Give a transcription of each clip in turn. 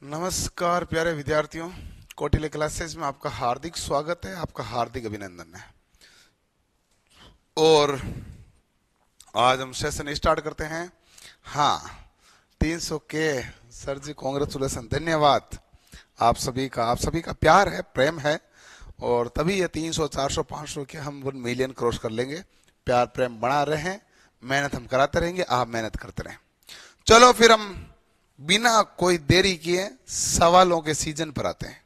नमस्कार प्यारे विद्यार्थियों, कौटिल्य क्लासेस में आपका हार्दिक स्वागत है, आपका हार्दिक अभिनंदन है। और आज हम सेशन स्टार्ट करते हैं। हाँ, 300 के सर जी, कांग्रेचुलेसन, धन्यवाद आप सभी का प्यार है, प्रेम है, और तभी ये 300 400 500 के हम 1 मिलियन क्रॉस कर लेंगे। प्यार प्रेम बना रहे हैं, मेहनत हम कराते रहेंगे, आप मेहनत करते रहें। चलो फिर हम बिना कोई देरी किए सवालों के सीजन पर आते हैं।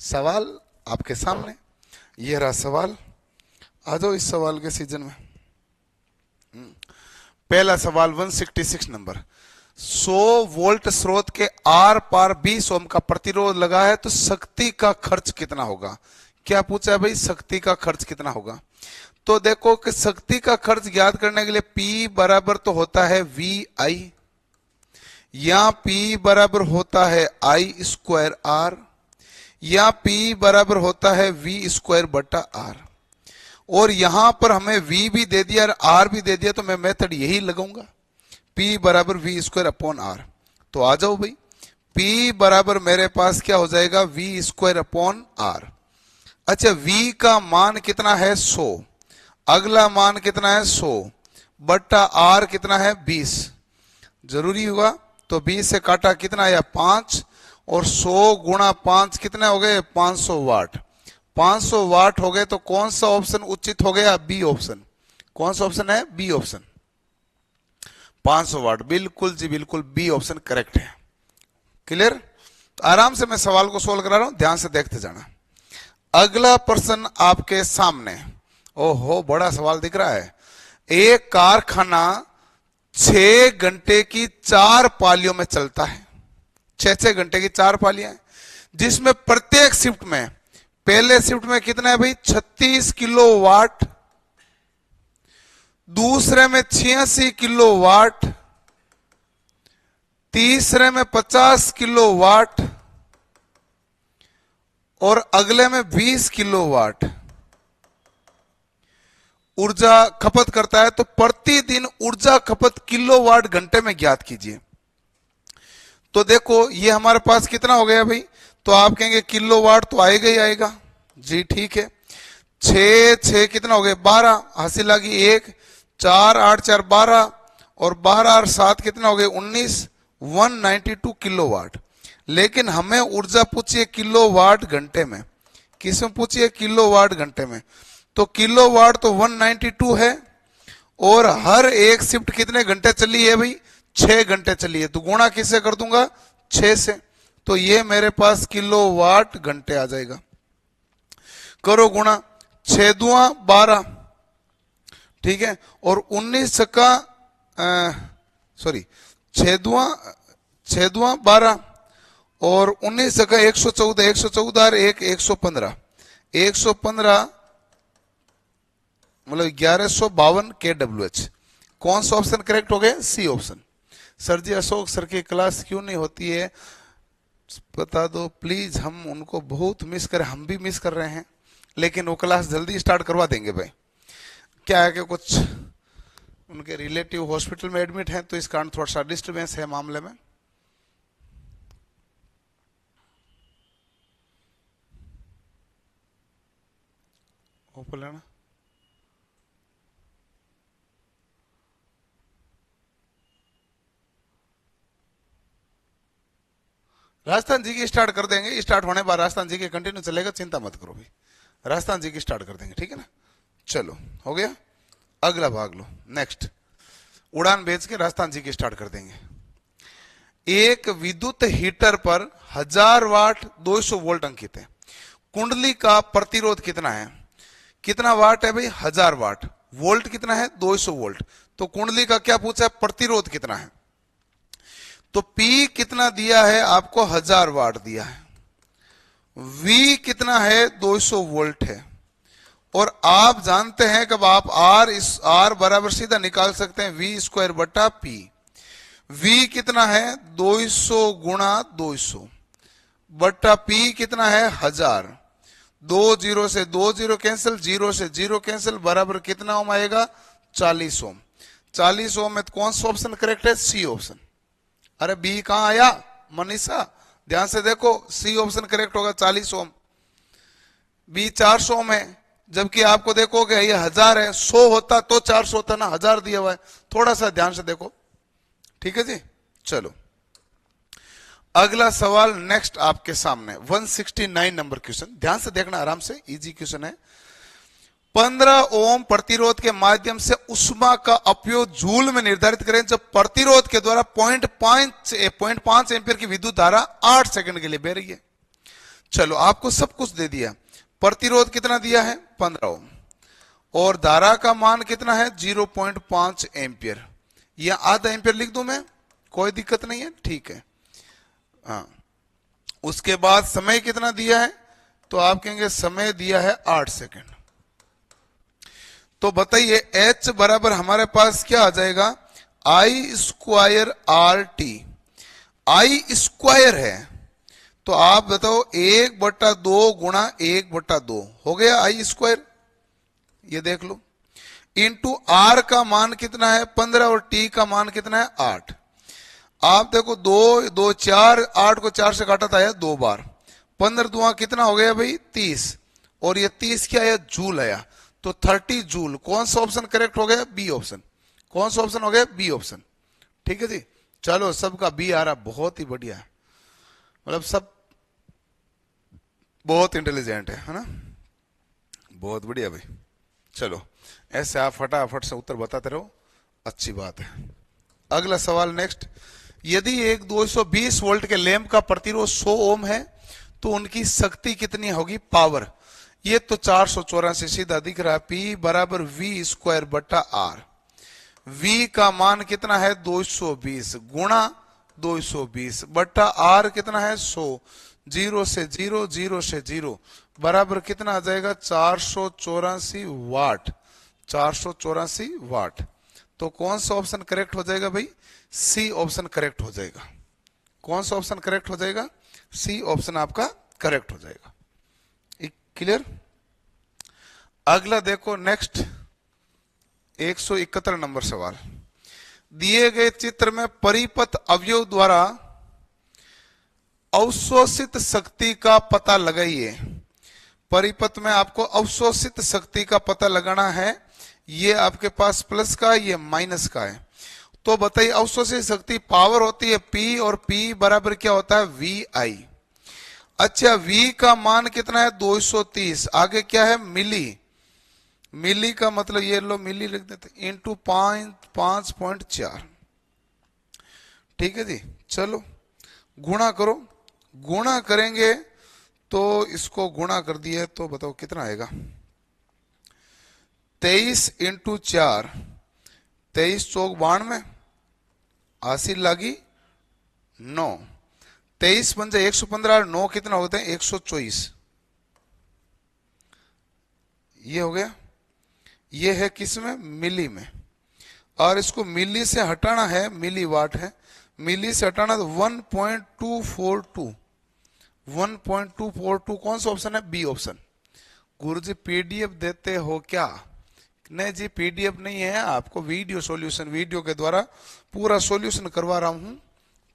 सवाल आपके सामने, ये रहा सवाल, आ जाओ इस सवाल के सीजन में। पहला सवाल 166 नंबर। 100 वोल्ट स्रोत के आर पार 20 ओम का प्रतिरोध लगा है, तो शक्ति का खर्च कितना होगा? क्या पूछा है भाई? शक्ति का खर्च कितना होगा? तो देखो कि शक्ति का खर्च ज्ञात करने के लिए P बराबर तो होता है VI, या P बराबर होता है I स्क्वायर R, या P बराबर होता है V स्क्वायर बटा R। और यहां पर हमें V भी दे दिया और R भी दे दिया, तो मैं मेथड यही लगाऊंगा, P बराबर V स्क्वायर अपॉन R। तो आ जाओ भाई, P बराबर मेरे पास क्या हो जाएगा? V square upon R। अच्छा, V का मान कितना है? 100। अगला मान कितना है? 100 बटा R कितना है? 20। जरूरी होगा, तो 20 से काटा कितना आया? 5, और 100 गुणा 5 कितने हो गए? 500 वाट। 500 वाट हो गए, तो कौन सा ऑप्शन उचित हो गया? B option. कौन सा ऑप्शन है? B option. 500 वाट, बिल्कुल जी बिल्कुल, बी ऑप्शन करेक्ट है। क्लियर? आराम से मैं सवाल को सोल्व करा रहा हूं, ध्यान से देखते जाना। अगला प्रश्न आपके सामने। ओहो, बड़ा सवाल दिख रहा है। एक कारखाना 6 घंटे की 4 पालियों में चलता है। 6 घंटे की 4 पालियां, जिसमें प्रत्येक शिफ्ट में, पहले शिफ्ट में कितना है भाई? 36 किलोवाट, दूसरे में 86 किलोवाट, तीसरे में 50 किलोवाट, और अगले में 20 किलोवाट ऊर्जा खपत करता है। तो प्रतिदिन ऊर्जा खपत किलोवाट घंटे में ज्ञात कीजिए। तो देखो ये हमारे पास कितना हो गया भाई? तो आप कहेंगे किलोवाट तो आएगा ही आएगा जी, ठीक है। 6 कितना हो गए? 12, हासिल आ गई 1, 4 8 4 12, और 12 और 7 कितना हो गए? 19, 192 किलोवाट। लेकिन हमें ऊर्जा पूछिए किलोवाट घंटे में। किसमें पूछिए? किलोवाट घंटे में। तो किलोवाट तो 192 है, और हर एक शिफ्ट कितने घंटे चली है भाई? 6 घंटे चली है। तो गुणा किससे कर दूंगा? 6 से। तो ये मेरे पास किलोवाट घंटे आ जाएगा। करो गुणा, 6 दुआ 12, ठीक है, और 19 छक्का सॉरी 6 दुआ 12, और 19 छक्का 114, 114 और 1 115, 115 मतलब 1152 kWh। कौन सा ऑप्शन करेक्ट हो गया? C option. सर जी, अशोक सर की क्लास क्यों नहीं होती है, बता दो प्लीज, हम उनको बहुत मिस कर, हम भी मिस कर रहे हैं, लेकिन वो क्लास जल्दी स्टार्ट करवा देंगे भाई। क्या है कि कुछ उनके रिलेटिव हॉस्पिटल में एडमिट हैं, तो इस कारण थोड़ा सा डिस्टर्बेंस है मामले में। ऊपर लेना। राजस्थान जी की स्टार्ट कर देंगे, स्टार्ट होने बाद राजस्थान जी के कंटिन्यू चलेगा, चिंता मत करो भाई। राजस्थान जी की स्टार्ट कर देंगे, ठीक है ना। चलो हो गया, अगला भाग लो। नेक्स्ट, उड़ान भेज के राजस्थान जी की स्टार्ट कर देंगे। एक विद्युत हीटर पर 1000 वाट 200 वोल्ट अंकित है। कुंडली का प्रतिरोध कितना है? कितना वाट है भाई? 1000 वाट। वोल्ट कितना है? 200 वोल्ट। तो कुंडली का क्या पूछा है? प्रतिरोध कितना है। तो P कितना दिया है आपको? 1000 वाट दिया है। V कितना है? 200 वोल्ट है। और आप जानते हैं कि आप R बराबर सीधा निकाल सकते हैं V स्क्वायर बटा P। V कितना है? 200 गुणा 200 बटा P कितना है? 1000। 2 0 से 2 0 कैंसिल, 0 से 0 कैंसिल, बराबर कितना ओम आएगा? 40 ओम। 40 ओम में कौन सा ऑप्शन करेक्ट है? C option. अरे बी कहां आया मनीषा? ध्यान से देखो, सी ऑप्शन करेक्ट होगा 40 ओम। बी 400 ओम है, जबकि आपको देखोगे ये 1000 है, 100 होता तो 400 होता ना, 1000 दिया हुआ है। थोड़ा सा ध्यान से देखो, ठीक है जी। चलो अगला सवाल नेक्स्ट आपके सामने 169 नंबर क्वेश्चन, ध्यान से देखना आराम से, इजी क्वेश्चन है। 15 ओम प्रतिरोध के माध्यम से उष्मा का अपयोग जूल में निर्धारित करें जब प्रतिरोध के द्वारा 0.5 एम्पीयर की विद्युत धारा 8 सेकंड के लिए बह रही है। चलो आपको सब कुछ दे दिया, प्रतिरोध कितना दिया है 15 ओम, और धारा का मान कितना है 0.5 एम्पियर, या आधा एम्पियर लिख दूं मैं, कोई दिक्कत नहीं है, ठीक है। हाँ, उसके बाद समय कितना दिया है, तो आप कहेंगे समय दिया है 8 सेकंड। तो बताइए H बराबर हमारे पास क्या आ जाएगा, I square RT। I square है तो आप बताओ 1/2 गुणा 1/2 हो गया I स्क्वायर, ये देख लो, इंटू R का मान कितना है 15 और T का मान कितना है 8। आप देखो 2 2 4, 8 को 4 से काटा था 2 बार, 15 दुआ कितना हो गया भाई 30, और ये 30 क्या आया जूल आया, तो 30 जूल। कौन सा ऑप्शन करेक्ट हो गया, बी ऑप्शन। कौन सा ऑप्शन हो गया, बी ऑप्शन, ठीक है जी। चलो सबका बी आ रहा, बहुत ही बढ़िया है, मतलब सब बहुत इंटेलिजेंट है ना, बहुत बढ़िया भाई। चलो ऐसे आप फटाफट से उत्तर बताते रहो, अच्छी बात है। अगला सवाल नेक्स्ट, यदि एक 220 वोल्ट के लैंप का प्रतिरोध 100 ओम है तो उनकी शक्ति कितनी होगी, पावर। ये तो 484 सीधा दिख रहा है, P बराबर V स्क्वायर बटा R। V का मान कितना है 220 गुणा 220 बटा R कितना है 100, 0 से 0 0 से 0 बराबर कितना आ जाएगा 484 वाट, 484 वाट। तो कौन सा ऑप्शन करेक्ट हो जाएगा भाई, सी ऑप्शन करेक्ट हो जाएगा। कौन सा ऑप्शन करेक्ट हो जाएगा, सी ऑप्शन आपका करेक्ट हो जाएगा। क्लियर। अगला देखो नेक्स्ट 171 नंबर सवाल, दिए गए चित्र में परिपथ अवयव द्वारा अवशोषित शक्ति का पता लगाइए। परिपथ में आपको अवशोषित शक्ति का पता लगाना है, ये आपके पास प्लस का, ये माइनस का है। तो बताइए अवशोषित शक्ति पावर होती है P, और P बराबर क्या होता है VI। अच्छा V का मान कितना है 230, आगे क्या है मिली, मिली का मतलब ये लो मिली लिख देते, इंटू 5.4, ठीक है जी। चलो गुणा करो, गुणा करेंगे तो इसको गुणा कर दिया तो बताओ कितना आएगा, 23 इंटू 4, 23 चौक 92, 80 लागी 9, 23 बन जाए 115, 9 कितना होते हैं 124, ये हो गया। ये है किस में, मिली में, और इसको मिली से हटाना है, मिली वाट है, मिली से हटाना तो 1.242, 1.242 कौन सा ऑप्शन है, बी ऑप्शन। गुरुजी पीडीएफ देते हो क्या, नहीं जी पीडीएफ नहीं है, आपको वीडियो सॉल्यूशन, वीडियो के द्वारा पूरा सॉल्यूशन करवा रहा हूं।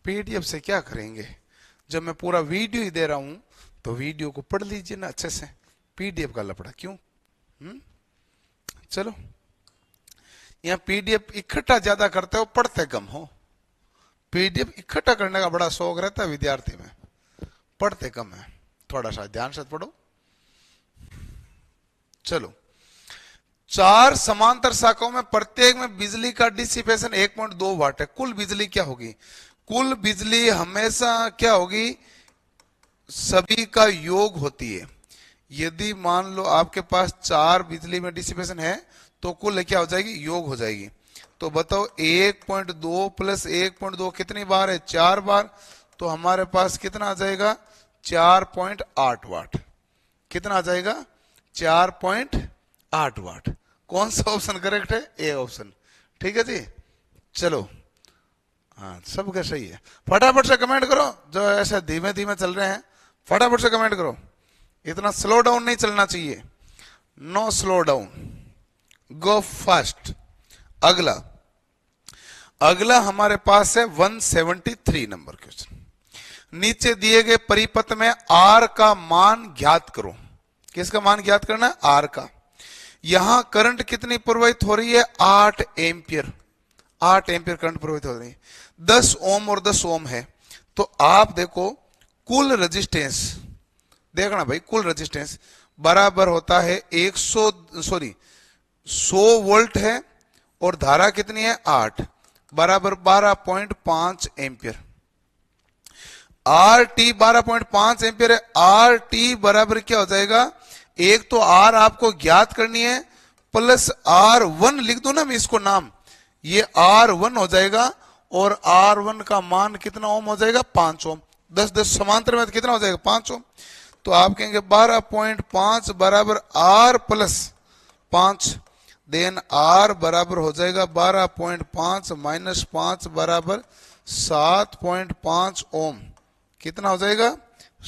पीडीएफ से क्या करेंगे, जब मैं पूरा वीडियो ही दे रहा हूं तो वीडियो को पढ़ लीजिए ना अच्छे से, पीडीएफ का लफड़ा क्यों। चलो यहां पीडीएफ इकट्ठा ज्यादा करते हो, पढ़ते कम हो। पीडीएफ इकट्ठा करने का बड़ा शौक रहता है विद्यार्थी में, पढ़ते कम है, थोड़ा सा ध्यान से पढ़ो। चलो 4 समांतर शाखाओं में प्रत्येक में बिजली का डिसिपेशन 1.2 वाट है, कुल बिजली क्या होगी, कुल बिजली हमेशा क्या होगी, सभी का योग होती है। यदि मान लो आपके पास 4 बिजली में डिसिपेशन है तो कुल क्या हो जाएगी, योग हो जाएगी। तो बताओ 1.2 प्लस 1.2 कितनी बार है, 4 बार, तो हमारे पास कितना आ जाएगा 4.8 वाट। कितना आ जाएगा 4.8 वाट। कौन सा ऑप्शन करेक्ट है, ए ऑप्शन, ठीक है जी। चलो हाँ सबका सही है, फटाफट से कमेंट करो, जो ऐसे धीमे धीमे चल रहे हैं फटाफट से कमेंट करो, इतना स्लो डाउन नहीं चलना चाहिए, no slow down, go fast. अगला हमारे पास है 173 नंबर क्वेश्चन, नीचे दिए गए परिपथ में आर का मान ज्ञात करो। किसका मान ज्ञात करना है? आर का। यहां करंट कितनी प्रवाहित हो रही है? 8 एम्पियर। 8 एम्पियर करंट प्रवाहित हो रही है। 10 ओम और 10 ओम है। तो आप देखो कुल रेजिस्टेंस देखना भाई, कुल रेजिस्टेंस बराबर होता है 100 वोल्ट है और धारा कितनी है? 8 बराबर 12.5 एम्पियर। आर टी 12.5 एम्पियर है। आर टी बराबर क्या हो जाएगा? एक तो आर आपको ज्ञात करनी है, प्लस R1 लिख दो ना मैं इसको नाम, ये R1 हो जाएगा और R1 का मान कितना ओम हो जाएगा? 5 ओम। 10 10 समांतर में तो कितना हो जाएगा? 5 ओम। तो आप कहेंगे 12.5 बराबर R प्लस 5, देन R बराबर हो जाएगा 12.5 माइनस 5 बराबर 7.5 ओम। कितना हो जाएगा?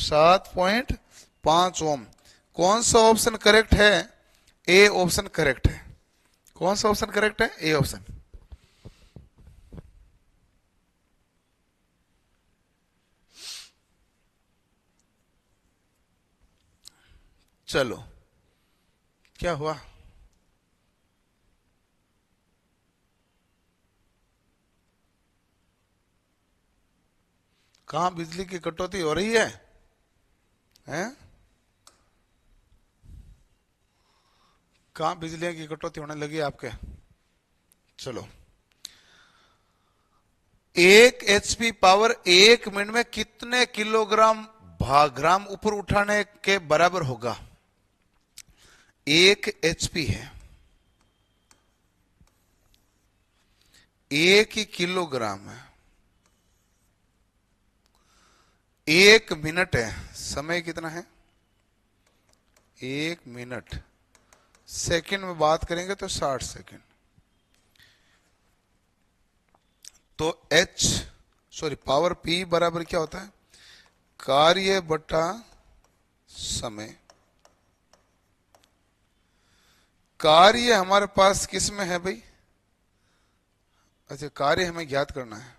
7.5 ओम। कौन सा ऑप्शन करेक्ट है? ए ऑप्शन करेक्ट है। कौन सा ऑप्शन करेक्ट है? A option. चलो क्या हुआ? कहां बिजली की कटौती हो रही है? हैं? कहां बिजली की कटौती होने लगी आपके? चलो, 1 एचपी पावर 1 मिनट में कितने किलोग्राम भाग्राम ऊपर उठाने के बराबर होगा? 1 एचपी है, 1 ही किलोग्राम है। 1 मिनट है, समय कितना है? 1 मिनट। सेकंड में बात करेंगे तो 60 सेकंड। तो पावर P बराबर क्या होता है? कार्य बटा समय। कार्य हमारे पास किस में है भाई? अच्छा, कार्य हमें ज्ञात करना है।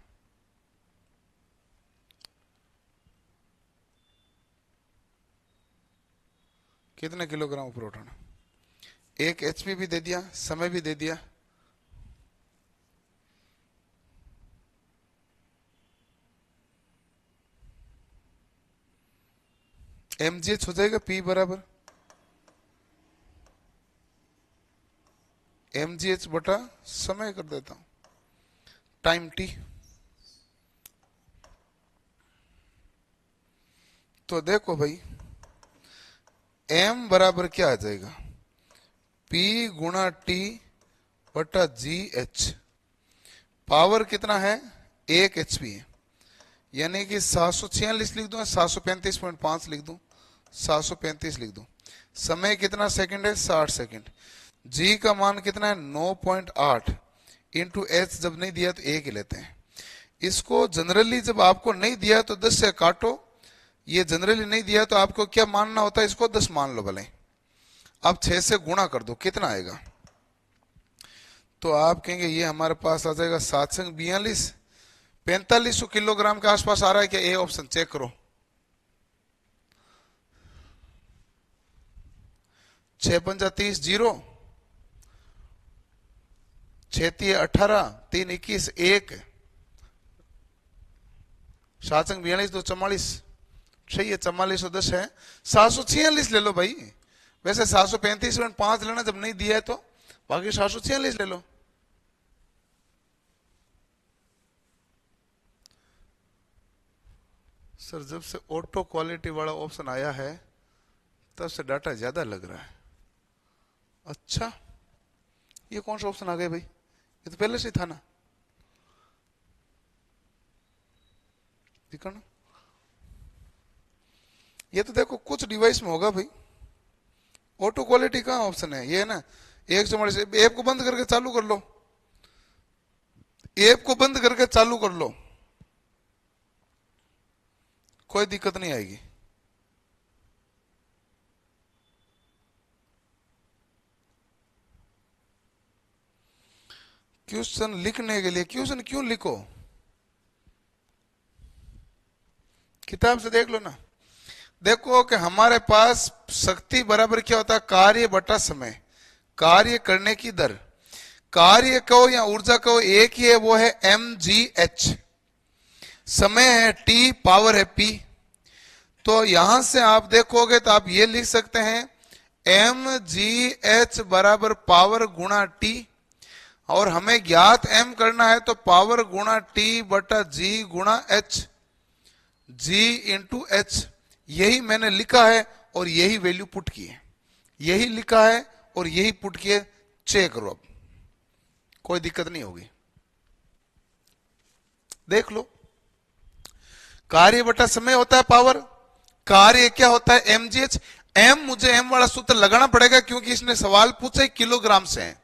कितने किलोग्राम ऊपर उठाना? 1 एचपी भी दे दिया, समय भी दे दिया। mgh हो जाएगा P बराबर mgh बटा समय कर देता हूं, टाइम t। तो देखो भाई m बराबर क्या आ जाएगा? P गुणा T बटा GH। पावर कितना है? 1 एचपी है, यानी कि 746 लिख दूं, 735.5 लिख दूं, 735 लिख दूं। समय कितना सेकंड है? 60 सेकंड। जी का मान कितना है? 9.8 इंटू एच। जब नहीं दिया तो 1 ही लेते हैं। इसको जनरली जब आपको नहीं दिया तो 10 से काटो, ये जनरली नहीं दिया तो आपको क्या मानना होता है? इसको 10 मान लो भले। अब 6 से गुणा कर दो, कितना आएगा? तो आप कहेंगे ये हमारे पास आ जाएगा 7 संग 42, 4500 किलोग्राम के आसपास आ रहा है क्या? ए ऑप्शन चेक करो। 6 पंजा 30, 0, 6 18, 3 21, 1, 7 संग 42 तो 44, सही है। 4410 है, 746 ले लो भाई। वैसे 735.5 लेना जब नहीं दिया है तो, बाकी 746 ले लो। सर जब से ऑटो क्वालिटी वाला ऑप्शन आया है तब से डाटा ज्यादा लग रहा है। अच्छा, ये कौन सा ऑप्शन आ गया भाई? ये तो पहले से ही था ना, दिखा ना। ये तो देखो कुछ डिवाइस में होगा भाई। ऑटो क्वालिटी कहाँ ऑप्शन है? ये है ना 144। ऐप को बंद करके चालू कर लो, ऐप को बंद करके चालू कर लो, कोई दिक्कत नहीं आएगी। क्वेश्चन लिखने के लिए क्वेश्चन क्यों लिखो? किताब से देख लो ना। देखो कि हमारे पास शक्ति बराबर क्या होता है, कार्य बटा समय, कार्य करने की दर। कार्य कहो या ऊर्जा कहो एक ही है, वो है mgh। समय है t, पावर है p। तो यहां से आप देखोगे तो आप ये लिख सकते हैं mgh बराबर पावर गुणा t, और हमें ज्ञात m करना है तो पावर गुणा t बटा g गुणा h, g इंटू h। यही मैंने लिखा है और यही वैल्यू पुट की है, यही लिखा है और यही पुट किए। चेक करो, अब कोई दिक्कत नहीं होगी। देख लो, कार्य बटा समय होता है पावर, कार्य क्या होता है mgh। m, मुझे m वाला सूत्र लगाना पड़ेगा क्योंकि इसने सवाल पूछा है किलोग्राम से है,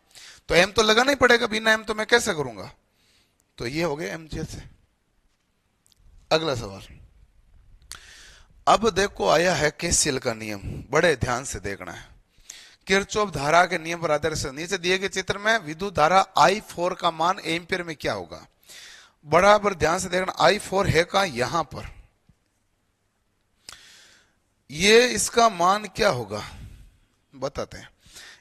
तो m तो लगाना ही पड़ेगा, बिना m तो मैं कैसे करूंगा। तो ये हो गया mgh से। अगला सवाल, अब देखो आया है केसीएल का नियम, बड़े ध्यान से देखना है। किरचॉफ धारा के नियम पर आधारित से नीचे दिए गए चित्र में विद्युत धारा I4 का मान एम्पियर में क्या होगा। बराबर ध्यान से देखना, I4 है का यहां पर, ये इसका मान क्या होगा बताते हैं।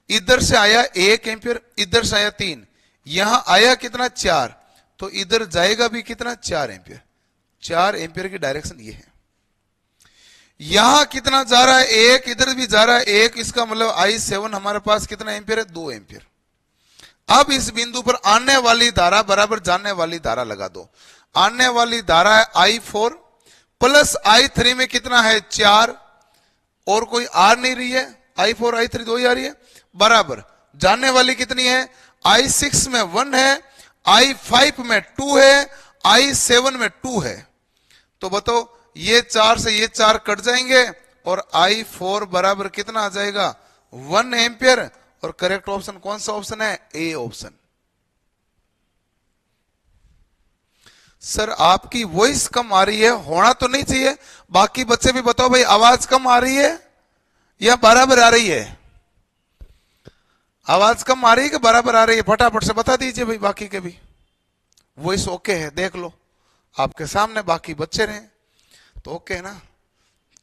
इधर से आया 1 एम्पियर, इधर से आया 3, यहां आया कितना 4, तो इधर जाएगा भी कितना 4 एम्पियर। 4 एम्पियर की डायरेक्शन ये है। यहां कितना जा रहा है 1, इधर भी जा रहा है 1, इसका मतलब I7 हमारे पास कितना एम्पियर है 2 एम्पियर। अब इस बिंदु पर आने वाली धारा बराबर जाने वाली धारा लगा दो। आने वाली धारा है I4 प्लस I3 में कितना है 4, और कोई आ नहीं रही है, I4 I3 दो ही आ रही है, बराबर जाने वाली कितनी है I6 में 1 है, I5 में 2 है, I7 में 2 है। तो बताओ ये 4 से ये 4 कट जाएंगे और I4 बराबर कितना आ जाएगा 1 एम्पियर। और करेक्ट ऑप्शन कौन सा ऑप्शन है, ए ऑप्शन। सर आपकी वॉइस कम आ रही है, होना तो नहीं चाहिए। बाकी बच्चे भी बताओ भाई, आवाज कम आ रही है या बराबर आ रही है। आवाज कम आ रही है कि बराबर आ रही है, फटाफट से बता दीजिए भाई। बाकी के भी वॉइस ओके है, देख लो आपके सामने, बाकी बच्चे रहे तो ओके है ना।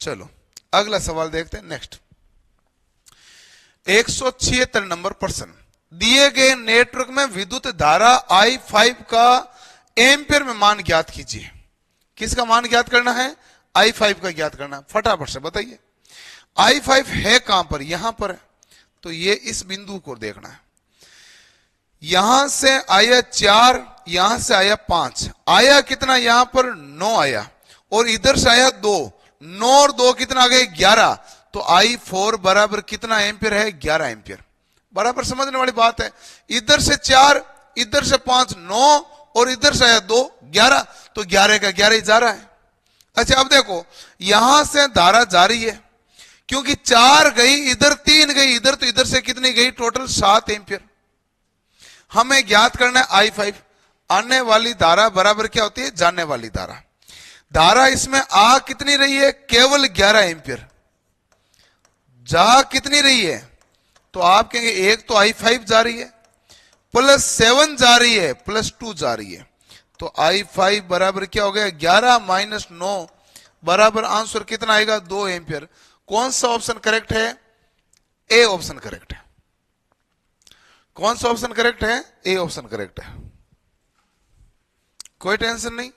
चलो अगला सवाल देखते हैं। नेक्स्ट 176 नंबर प्रश्न, दिए गए नेटवर्क में विद्युत धारा I5 का एम्पियर में मान ज्ञात कीजिए। किसका मान ज्ञात करना है, I5 का ज्ञात करना है। फटाफट से बताइए I5 है कहां पर, यहां पर है, तो ये इस बिंदु को देखना है। यहां से आया 4, यहां से आया 5, आया कितना यहां पर 9 आया, और इधर से आया 2, 9 और 2 कितना आ गए 11। तो I4 बराबर कितना एम्पियर है 11 एम्पियर। बराबर समझने वाली बात है। इधर से 4, इधर से 5 9, और इधर से आया 2 11, तो 11 का 11 ही जा रहा है। अच्छा अब देखो यहां से धारा जा रही है, क्योंकि 4 गई इधर, 3 गई इधर, तो इधर से कितनी गई टोटल 7 एम्पियर। हमें ज्ञात करना है I5। आने वाली धारा बराबर क्या होती है, जाने वाली धारा। धारा इसमें आ कितनी रही है, केवल 11 एम्पियर। जा कितनी रही है, तो आप कहेंगे एक तो I5 जा रही है, प्लस 7 जा रही है, प्लस 2 जा रही है। तो I5 बराबर क्या हो गया 11 माइनस 9 बराबर आंसर कितना आएगा 2 एम्पियर। कौन सा ऑप्शन करेक्ट है, ए ऑप्शन करेक्ट है। कौन सा ऑप्शन करेक्ट है, ए ऑप्शन करेक्ट है। कोई टेंशन नहीं,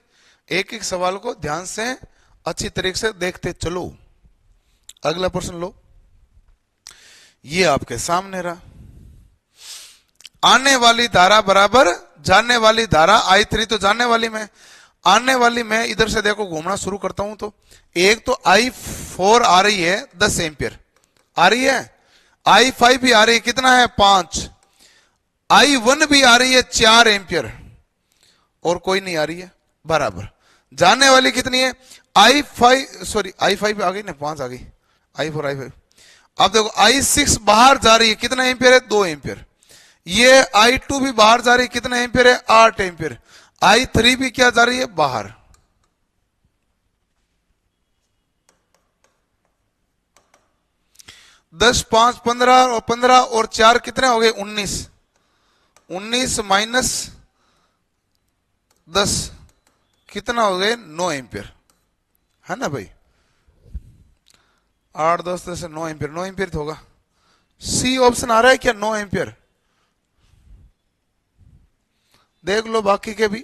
एक एक सवाल को ध्यान से अच्छी तरीके से देखते चलो। अगला प्रश्न लो, ये आपके सामने रहा। आने वाली धारा बराबर जाने वाली धारा, I3 तो जाने वाली में, आने वाली में इधर से देखो घूमना शुरू करता हूं, तो एक तो I4 आ रही है 10 एम्पियर आ रही है, I5 भी आ रही है कितना है 5, I1 भी आ रही है 4 एम्पियर, और कोई नहीं आ रही है। बराबर जाने वाली कितनी है I5 आ गई ना, 5 आ गई, I4 I5। अब देखो I6 बाहर जा रही है, कितना एम्पियर है 2 एम्पियर। ये I2 भी बाहर जा रही है, कितना एम्पियर है 8 एम्पियर। I3 भी क्या जा रही है बाहर। दस 5 15 और 15 और 4 कितने हो गए 19, 19 माइनस 10 कितना हो गए 9 एम्पियर। है ना भाई। 8 10 से 9 एम्पियर, 9 एम्पियर तो होगा। सी ऑप्शन आ रहा है क्या 9 एम्पियर? देख लो बाकी के भी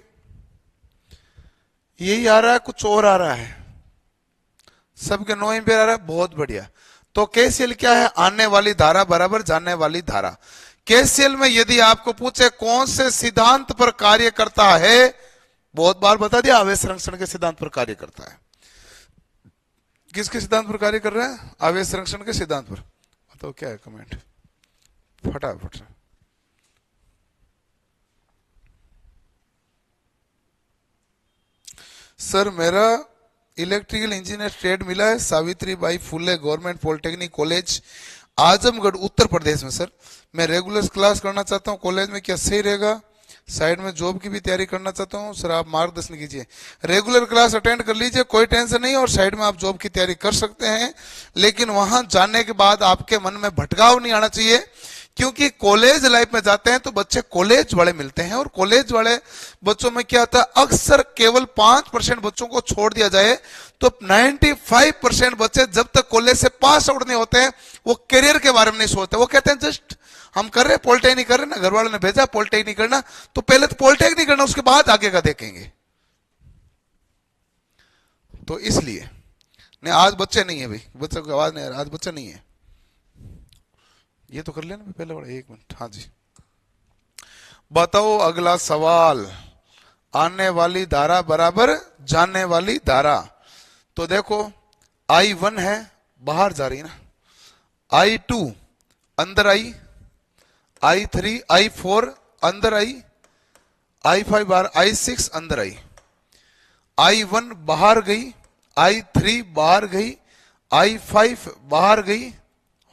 यही आ रहा है, कुछ और आ रहा है, सबके 9 एम्पियर आ रहा है, बहुत बढ़िया। तो केसीएल क्या है? आने वाली धारा बराबर जाने वाली धारा। केसीएल में यदि आपको पूछे कौन से सिद्धांत पर कार्य करता है, बहुत बार बता दिया, आवेश संरक्षण के सिद्धांत पर कार्य करता है। किसके सिद्धांत पर कार्य कर रहा है? आवेश संरक्षण के सिद्धांत पर। बताओ क्या है कमेंट, फटाफट। सर मेरा इलेक्ट्रिकल इंजीनियर ट्रेड मिला है Savitri Bai Phule government polytechnic college Azamgarh Uttar Pradesh में। सर मैं रेगुलर क्लास करना चाहता हूँ कॉलेज में, क्या सही रहेगा? साइड में जॉब की भी तैयारी करना चाहता हूँ सर, आप मार्गदर्शन कीजिए। रेगुलर क्लास अटेंड कर लीजिए, कोई टेंशन नहीं, और साइड में आप जॉब की तैयारी कर सकते हैं। लेकिन वहां जाने के बाद आपके मन में भटकाव नहीं आना चाहिए, क्योंकि कॉलेज लाइफ में जाते हैं तो बच्चे कॉलेज वाले मिलते हैं, और कॉलेज वाले बच्चों में क्या होता है, अक्सर केवल 5% बच्चों को छोड़ दिया जाए तो 95% बच्चे जब तक कॉलेज से पास आउट नहीं होते हैं वो करियर के बारे में नहीं सोचते। वो कहते हैं जस्ट हम कर रहे हैं, पॉलिटेक्निक कर रहे हैं ना, घर वालों ने भेजा पॉलिटेक्निक करना, तो पहले तो पॉलिटेक्निक करना, उसके बाद आगे का देखेंगे। तो इसलिए नहीं, आज बच्चे नहीं है भाई, बच्चों की आवाज नहीं आ रहा, आज बच्चा नहीं है। ये तो कर लेना पहले बड़ा, 1 मिनट। हाँ जी बताओ अगला सवाल। आने वाली धारा बराबर जाने वाली धारा। तो देखो I1 है, बाहर जा रही है ना, I2 अंदर आई, I3 I4 अंदर आई, I5 बाहर, I6 अंदर आई। I1 बाहर गई, I3 बाहर गई, I5 बाहर गई,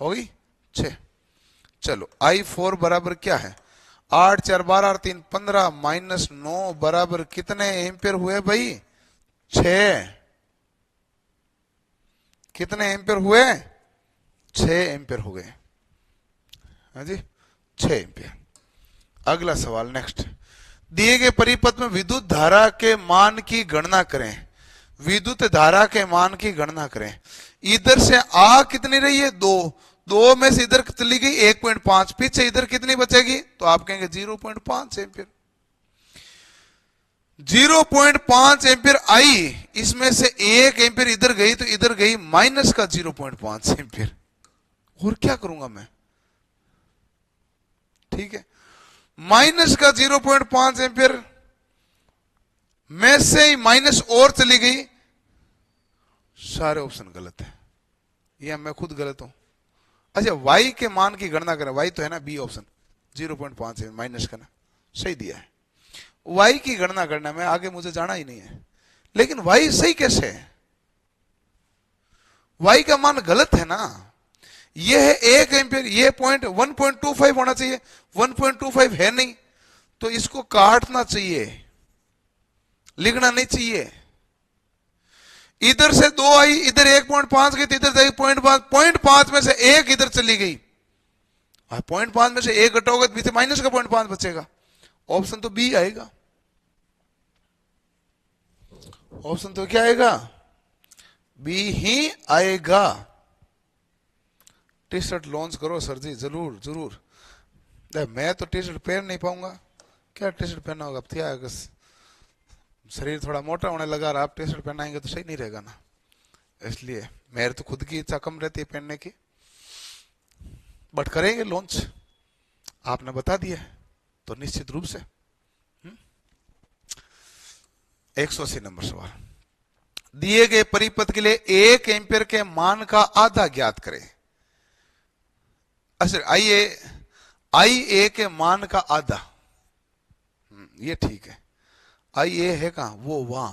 हो गई 6। चलो I4 बराबर क्या है? 8 4 12 और 3 15 माइनस 9 बराबर कितने एम्पियर हुए भाई? 6। कितने एम्पियर हुए? 6 एम्पियर हो गए। हाँ जी 6 एम्पियर। अगला सवाल नेक्स्ट। दिए गए परिपथ में विद्युत धारा के मान की गणना करें। विद्युत धारा के मान की गणना करें। इधर से आ कितनी रही है? 2 में से इधर चली गई 1.5, पीछे इधर कितनी बचेगी? तो आप कहेंगे 0.5 एम्पियर। 0.5 एम्पियर आई, इसमें से 1 एम्पियर इधर गई, तो इधर गई माइनस का 0.5 एम्पियर। और क्या करूंगा मैं? ठीक है, माइनस का 0.5 एम्पियर में से ही माइनस और चली गई। सारे ऑप्शन गलत है, या मैं खुद गलत हूं? अच्छा y के मान की गणना करें, y तो है ना, बी ऑप्शन 0.5 है माइनस का ना, सही दिया है। y की गणना करना में आगे मुझे जाना ही नहीं है, लेकिन y सही कैसे है? y का मान गलत है ना, ये है 1 एम्पियर, ये 1.25 होना चाहिए, 1.25 है नहीं, तो इसको काटना चाहिए, लिखना नहीं चाहिए। इधर से 2 आई, इधर 1.5 गई, इधर से 0.5 में से 1 इधर चली गई, 0.5 में से 1 घटाओगे तो पीछे माइनस का 0.5 बचेगा। ऑप्शन तो बी आएगा। ऑप्शन तो क्या आएगा? बी ही आएगा। टी शर्ट लॉन्च करो सर जी, जरूर जरूर। मैं तो टी शर्ट पहन नहीं पाऊंगा, क्या टी शर्ट पहना होगा? अब क्या अगस्त शरीर थोड़ा मोटा होने लगा, और आप टी शर्ट पहनाएंगे तो सही नहीं रहेगा ना, इसलिए मेरे तो खुद की इच्छा कम रहती है पहनने की, बट करेंगे लॉन्च, आपने बता दिया तो निश्चित रूप से। 180 नंबर सवाल। दिए गए परिपथ के लिए 1 एम्पियर के मान का आधा ज्ञात करें। अच्छा IA के मान का आधा, ये ठीक है। IA है कहां? वो वहां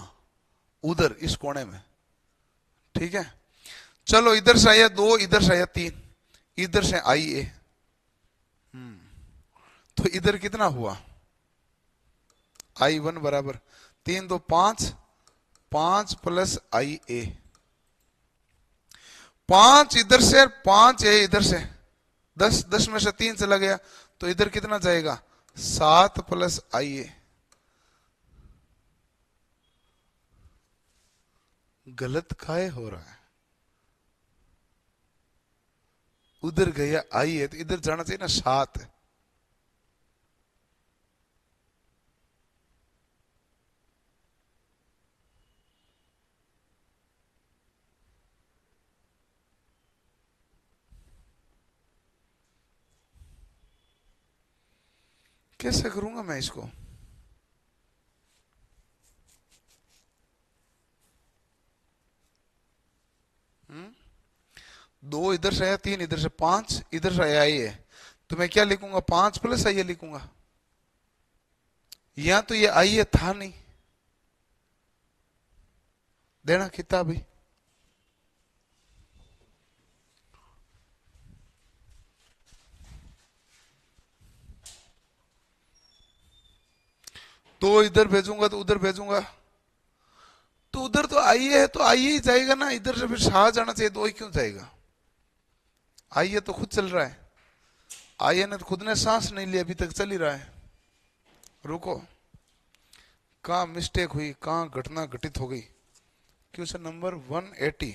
उधर इस कोने में, ठीक है। चलो इधर से आया 2, इधर से आया 3, इधर से IA, तो इधर कितना हुआ? I1 बराबर 3 2 5, 5 प्लस IA, 5 इधर से 5 है इधर से, 10 में से 3 चला गया, तो इधर कितना जाएगा? 7 प्लस IA, गलत काहे हो रहा है? उधर गया आई है तो इधर जाना चाहिए ना, 7 है। कैसे करूंगा मैं इसको? दो इधर से आया, 3 इधर से, 5 इधर से आया, आई है। तो मैं क्या लिखूंगा? 5 प्लस आई है लिखूंगा। यहां तो ये आई है था नहीं, देना किताब ही। तो इधर भेजूंगा तो उधर भेजूंगा तो उधर तो आई है, तो आई ही जाएगा ना, इधर से फिर शाह जाना चाहिए, दो ही क्यों जाएगा? आई है तो खुद चल रहा है, आई है ने तो खुद ने सांस नहीं ली, अभी तक चल ही रहा है। रुको, कहाँ मिस्टेक हुई, कहाँ घटना घटित हो गई? Question number 180।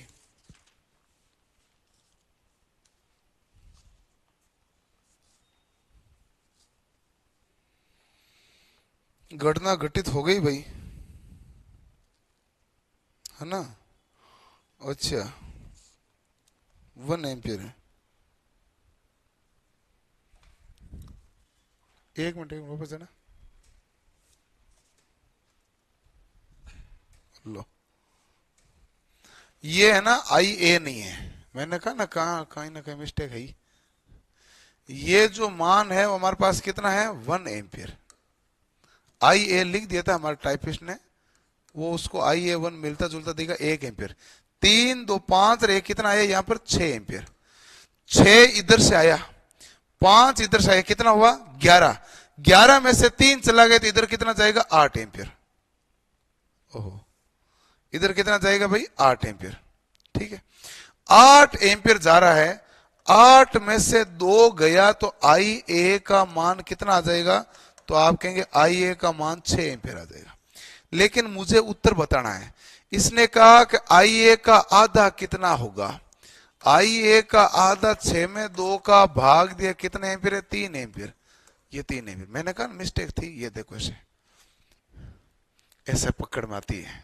घटना घटित हो गई भाई, है ना? अच्छा, 1 एम्पियर है। एक मिनट वापस है ना, लो। ये है ना, आई ए नहीं है, मैंने कहा ना कहाँ कहीं ना कहीं मिस्टेक है। ये जो मान है वो हमारे पास कितना है? 1 एम्पियर। आई ए लिख दिया था हमारे टाइपिस्ट ने, वो उसको आई ए 1 मिलता जुलता देगा 1 एम्पियर। 3 2 5 और 1 कितना आया यहाँ पर? 6 एम्पियर। 6 इधर से आया, 5 इधर से आया, कितना हुआ? 11। 11 में से 3 चला गया तो इधर कितना जाएगा? 8 एम्पियर। ओहो, इधर कितना जाएगा भाई? 8 एम्पियर। ठीक है, 8 एम्पियर जा रहा है, 8 में से 2 गया तो आई ए का मान कितना आ जाएगा? तो आप कहेंगे आई ए का मान 6 एम्पियर आ जाएगा। लेकिन मुझे उत्तर बताना है। इसने कहा कि आई ए का आधा कितना होगा? आई ए का आधा 6 में 2 का भाग दिया, कितने एम्पियर है? 3 एम्पियर। ये 3 एम्पियर, मैंने कहा मिस्टेक थी। ये देखो, ऐसे ऐसे पकड़ में आती है।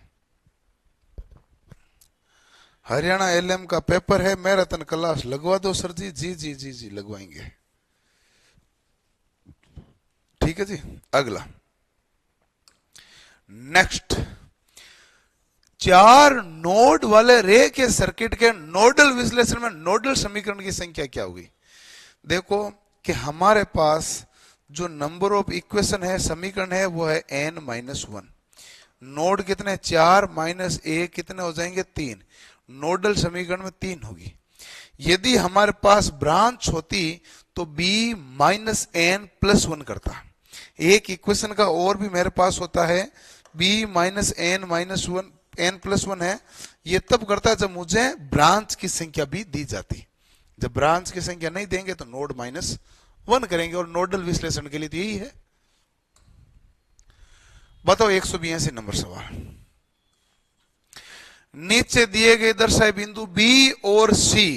हरियाणा एलएम का पेपर है, मैराथन क्लास लगवा दो सर जी। जी जी जी जी लगवाएंगे। ठीक है जी, अगला नेक्स्ट। 4 नोड वाले रे के सर्किट के नोडल विश्लेषण में नोडल समीकरण की संख्या क्या होगी? देखो कि हमारे पास जो नंबर ऑफ इक्वेशन है, समीकरण है, वो है n-1। नोड कितने? 4 माइनस ए कितने हो जाएंगे? 3। नोडल समीकरण में 3 होगी। यदि हमारे पास ब्रांच होती तो b माइनस एन प्लस 1 करता। एक इक्वेशन का और भी मेरे पास होता है, b minus N minus 1 N plus 1 है। ये तब करता है जब मुझे ब्रांच की संख्या भी दी जाती। जब ब्रांच की संख्या नहीं देंगे तो नोड माइनस 1 करेंगे, और नोडल विश्लेषण के लिए तो यही है। बताओ 182 नंबर सवाल। नीचे दिए गए दर्शाए बिंदु बी और सी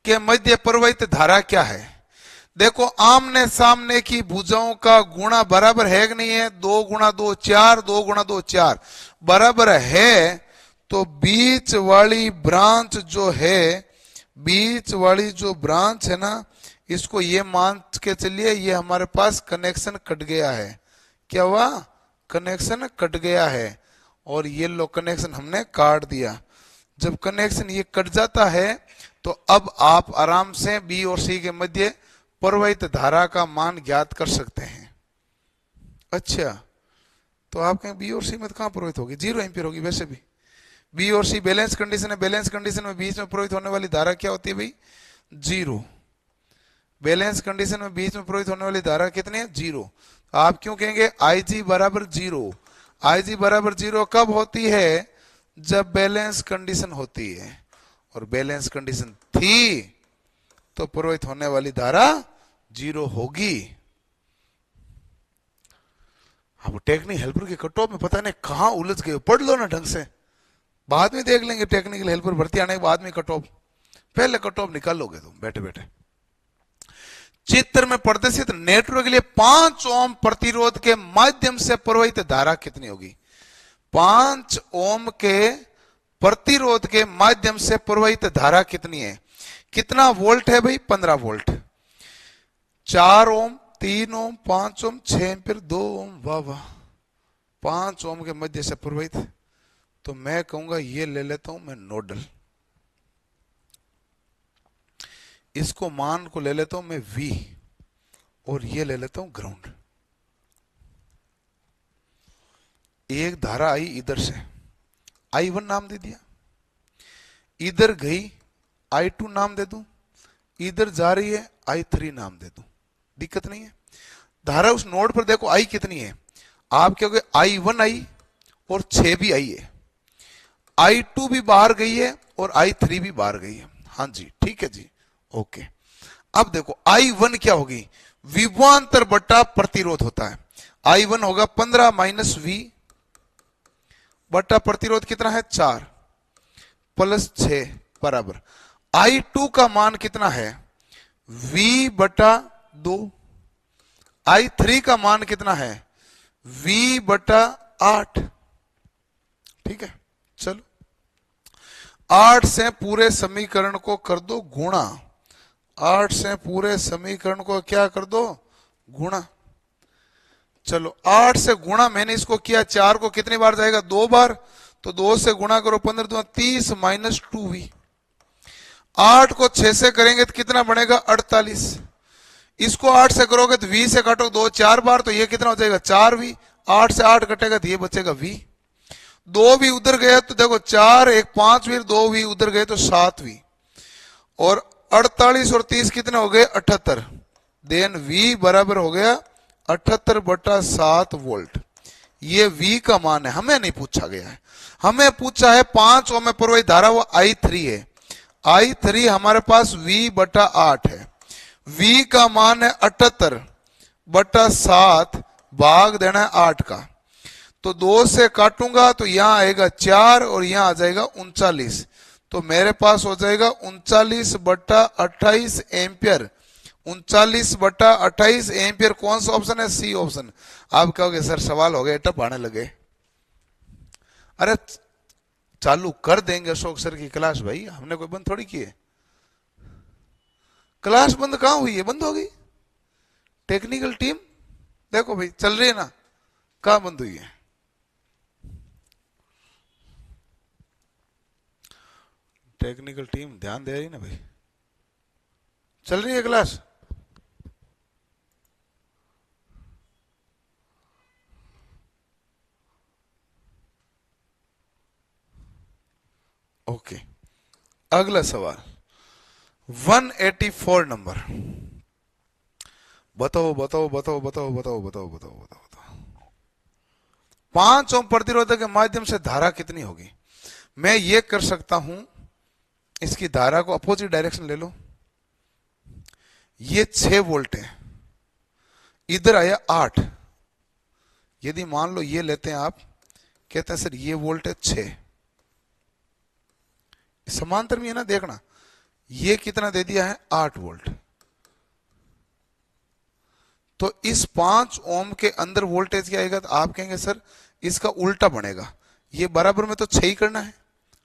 के मध्य प्रवाहित धारा क्या है? देखो, आमने सामने की भुजाओं का गुणा बराबर है कि नहीं है? 2 गुणा 2 4, 2 गुणा 2 4 बराबर है। तो बीच वाली ब्रांच जो है, बीच वाली जो ब्रांच है ना, इसको ये मान के चलिए ये हमारे पास कनेक्शन कट गया है। क्या हुआ? कनेक्शन कट गया है, और ये लो कनेक्शन हमने काट दिया। जब कनेक्शन ये कट जाता है तो अब आप आराम से बी और सी के मध्य प्रवाहित धारा का मान ज्ञात कर सकते हैं। अच्छा, तो आप कहें बी और सी में तो कहां प्रवाहित होगी? 0 एम्पियर होगी। वैसे भी बी और सी बैलेंस कंडीशन है, बैलेंस कंडीशन में बीच में प्रवाहित होने वाली धारा क्या होती है भाई? 0। बैलेंस कंडीशन में बीच में प्रवाहित होने वाली धारा कितनी है? 0। आप क्यों कहेंगे आई जी बराबर 0? आई जी बराबर 0 कब होती है? जब बैलेंस कंडीशन होती है, और बैलेंस कंडीशन थी तो प्रवाहित होने वाली धारा 0 होगी। अब टेक्निक हेल्पर के कट ऑफ में पता नहीं कहां उलझ गए, पढ़ लो ना ढंग से। बाद में देख लेंगे, टेक्निकल हेल्पर भर्ती आने के बाद में कट ऑफ, पहले कट ऑफ निकाल लोगे तुम बैठे बैठे। चित्र में प्रदर्शित नेटवर्क के लिए 5 ओम प्रतिरोध के माध्यम से प्रवाहित धारा कितनी होगी? 5 ओम के प्रतिरोध के माध्यम से प्रवाहित धारा कितनी है? कितना वोल्ट है भाई? 15 वोल्ट। 4 ओम, 3 ओम, 5 ओम, 6 एम्पीयर, 2 ओम। वाह वाह, 5 ओम के मध्य से प्रवाहित। तो मैं कहूंगा ये ले लेता हूं मैं नोडल, इसको मान को ले लेता हूं मैं V, और ये ले लेता हूं ग्राउंड। एक धारा आई इधर से, I1 नाम दे दिया, इधर गई I2 नाम दे दूं, इधर जा रही है I3 नाम दे दूं, दिक्कत नहीं है। धारा उस नोड पर देखो I कितनी है, आप कहोगे I1 आई और 6 भी आई है, I2 भी बाहर गई है और I3 भी बाहर गई है। हाँ जी ठीक है जी, ओके। अब देखो I1 क्या होगी? विभवांतर बटा प्रतिरोध होता है। I1 होगा 15 माइनस V बटा प्रतिरोध कितना है? 4 प्लस 6 बराबर I2 का मान कितना है? V बटा 2। I3 का मान कितना है? V बटा 8। ठीक है, चलो 8 से पूरे समीकरण को कर दो गुणा, 8 से पूरे समीकरण को क्या कर दो? गुणा। चलो 8 से गुणा मैंने इसको किया, 4 को कितनी बार जाएगा? 2 बार, तो 2 से गुणा करो, 15 2 30 माइनस 2V। 8 को 6 से करेंगे तो कितना बनेगा? 48। इसको 8 से करोगे तो V से काटो 2 4 बार, तो ये कितना हो जाएगा? 4V। 8 से 8 कटेगा तो ये बचेगा V। 2V उधर गया तो देखो 4 1 5V, 2V उधर गए तो 7V, और 48 और 30 कितने हो गए? 78। देन V बराबर हो गया 78 बटा 7 वोल्ट। ये V का मान है, हमें नहीं पूछा गया है, हमें पूछा है 5 ओम में प्रवाहित धारा, वो I3 है। I3 हमारे पास V बटा 8 है, V का मान है 78 बटा 7, भाग देना है 8 का, तो 2 से काटूंगा तो यहां आएगा 4 और यहां आ जाएगा 39, तो मेरे पास हो जाएगा 39 बटा 28 एम्पियर। 39 बटा 28 एम्पियर कौन सा ऑप्शन है? C option. आप कहोगे सर सवाल हो गए, टप आने लगे। अरे चालू कर देंगे अशोक सर की क्लास भाई, हमने कोई बंद थोड़ी की है। क्लास बंद कहां हुई है? बंद हो गई। टेक्निकल टीम देखो भाई चल रही है ना, कहां बंद हुई है? टेक्निकल टीम ध्यान दे रही ना भाई, चल रही है क्लास। ओके, अगला सवाल 184 नंबर। बताओ बताओ बताओ बताओ बताओ बताओ बताओ बताओ बताओ 5 ओम प्रतिरोधक के माध्यम से धारा कितनी होगी? मैं ये कर सकता हूं, इसकी धारा को अपोजिट डायरेक्शन ले लो। ये 6 वोल्ट है, इधर आया 8। यदि मान लो ये लेते हैं आप, कहते हैं सर ये वोल्ट है 6, समांतर में है ना, देखना ये कितना दे दिया है? 8 वोल्ट। तो इस 5 ओम के अंदर वोल्टेज क्या आएगा? तो आप कहेंगे सर इसका उल्टा बनेगा, ये बराबर में तो 6 ही करना है।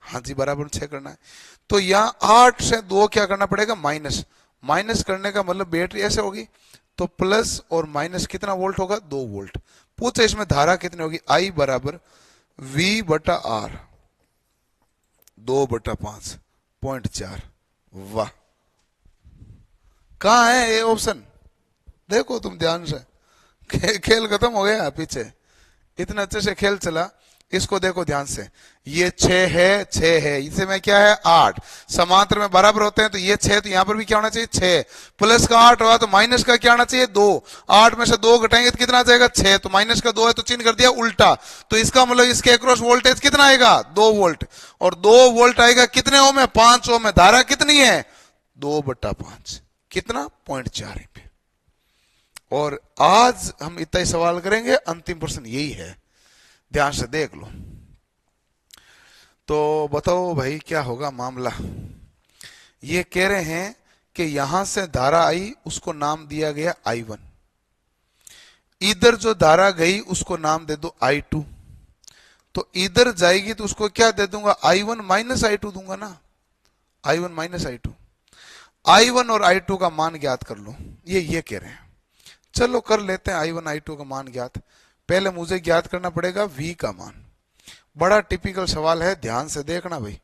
हाँ जी बराबर में 6 करना है, तो यहां 8 से 2 क्या करना पड़ेगा? माइनस। माइनस करने का मतलब बैटरी ऐसे होगी, तो प्लस और माइनस कितना वोल्ट होगा? 2 वोल्ट। पूछे इसमें धारा कितनी होगी? I बराबर V बटा R, 2 बटा 5 0.4। वाह, कहां है ये ऑप्शन? देखो तुम ध्यान से, खेल खत्म हो गया पीछे, इतने अच्छे से खेल चला। इसको देखो ध्यान से, ये 6 है, 6 है, इसे में क्या है? 8। समांतर में बराबर होते हैं, तो ये 6, तो यहां पर भी क्या होना चाहिए? 6 प्लस का 8 हुआ, तो माइनस का क्या आना चाहिए? 2। 8 में से 2 घटाएंगे तो कितना आ जाएगा? 6, तो माइनस का 2 है तो चिन्ह कर दिया उल्टा, तो इसका मतलब इसके अक्रॉस वोल्टेज कितना आएगा? 2 वोल्ट। और 2 वोल्ट आएगा कितने ओम में? 5 ओम में। धारा कितनी है? 2 बटा 5, कितना? 0.4 एम्पीयर। और आज हम इतना ही सवाल करेंगे, अंतिम प्रश्न यही है, ध्यान से देख लो। तो बताओ भाई क्या होगा मामला। ये कह रहे हैं कि यहां से धारा आई, उसको नाम दिया गया I1। इधर जो धारा गई उसको नाम दे दो I2। तो इधर जाएगी तो उसको क्या दे दूंगा, I1 माइनस I2 दूंगा ना, I1 माइनस I2। I1 और I2 का मान ज्ञात कर लो, ये कह रहे हैं। चलो कर लेते हैं I1 I2 का मान ज्ञात। पहले मुझे ज्ञात करना पड़ेगा V का मान। बड़ा टिपिकल सवाल है, ध्यान से देखना भाई,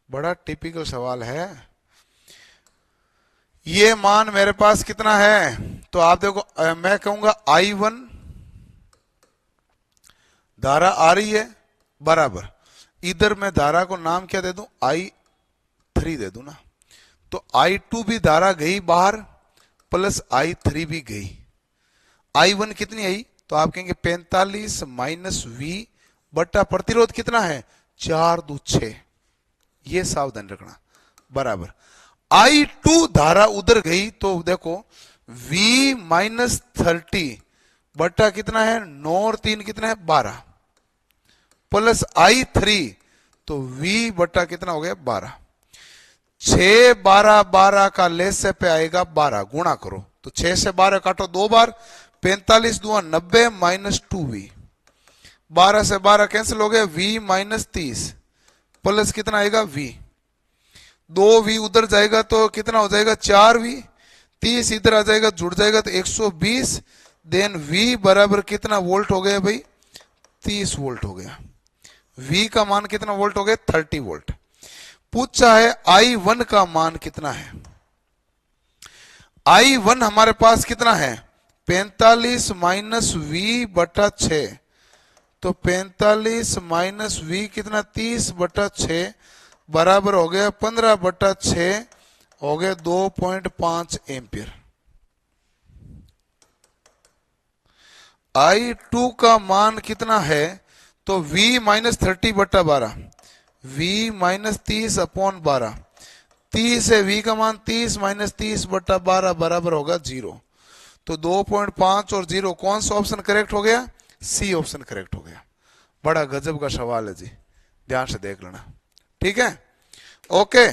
बड़ा टिपिकल सवाल है। ये मान मेरे पास कितना है, तो आप देखो मैं कहूंगा I1 धारा आ रही है बराबर, इधर मैं धारा को नाम क्या दे दूं, I3 दे दूं ना। तो I2 भी धारा गई बाहर प्लस I3 भी गई। I1 कितनी आई, तो आप कहेंगे 45 माइनस V बट्टा प्रतिरोध कितना है 4 2 6। ये सावधान रखना बराबर। I2 धारा उधर गई तो देखो V माइनस 30 बट्टा कितना है 9 और 3 कितना है 12 प्लस I3 तो V बट्टा कितना हो गया 12। 6 12 12 का लेसे पे आएगा 12, गुणा करो तो 6 से 12 काटो 2 बार, 45 दुआ 90 माइनस 2V। 12 से 12 कैंसिल हो गया, V माइनस 30 प्लस कितना आएगा V। 2V उधर जाएगा तो कितना हो जाएगा 4V। 30 इधर आ जाएगा जुड़ जाएगा तो 120। देन V बराबर कितना वोल्ट हो गया भाई 30 वोल्ट हो गया। V का मान कितना वोल्ट हो गया 30 वोल्ट। पूछा है I1 का मान कितना है। I1 हमारे पास कितना है 45 माइनस V बटा 6। तो 45 माइनस V कितना 30 बटा 6 बराबर हो गया 15 बटा 6 हो गया 2.5 एम्पियर। I2 का मान कितना है, तो V माइनस 30 बटा 12, V माइनस 30 अपॉन 12। 30 है V का मान 30 माइनस 30 बटा 12 बराबर होगा 0। तो 2.5 और 0 कौन सा ऑप्शन करेक्ट हो गया, सी ऑप्शन करेक्ट हो गया। बड़ा गजब का सवाल है जी, ध्यान से देख लेना। ठीक है ओके,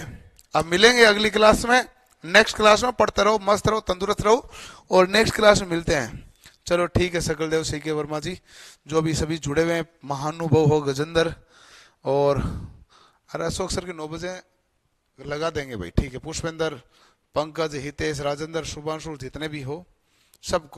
अब मिलेंगे अगली क्लास में। नेक्स्ट क्लास में पढ़ते रहो, मस्त रहो, तंदुरुस्त रहो, और नेक्स्ट क्लास में मिलते हैं। चलो ठीक है, सकलदेव सीके वर्मा जी जो अभी सभी जुड़े हुए हैं, महानुभव हो गजेंद्र, और अरे अशोक सर के 9 बजे लगा देंगे भाई। ठीक है, पुष्पेंद्र, पंकज, हितेश, राजेंद्र, शुभांशु, जितने भी हो सबको।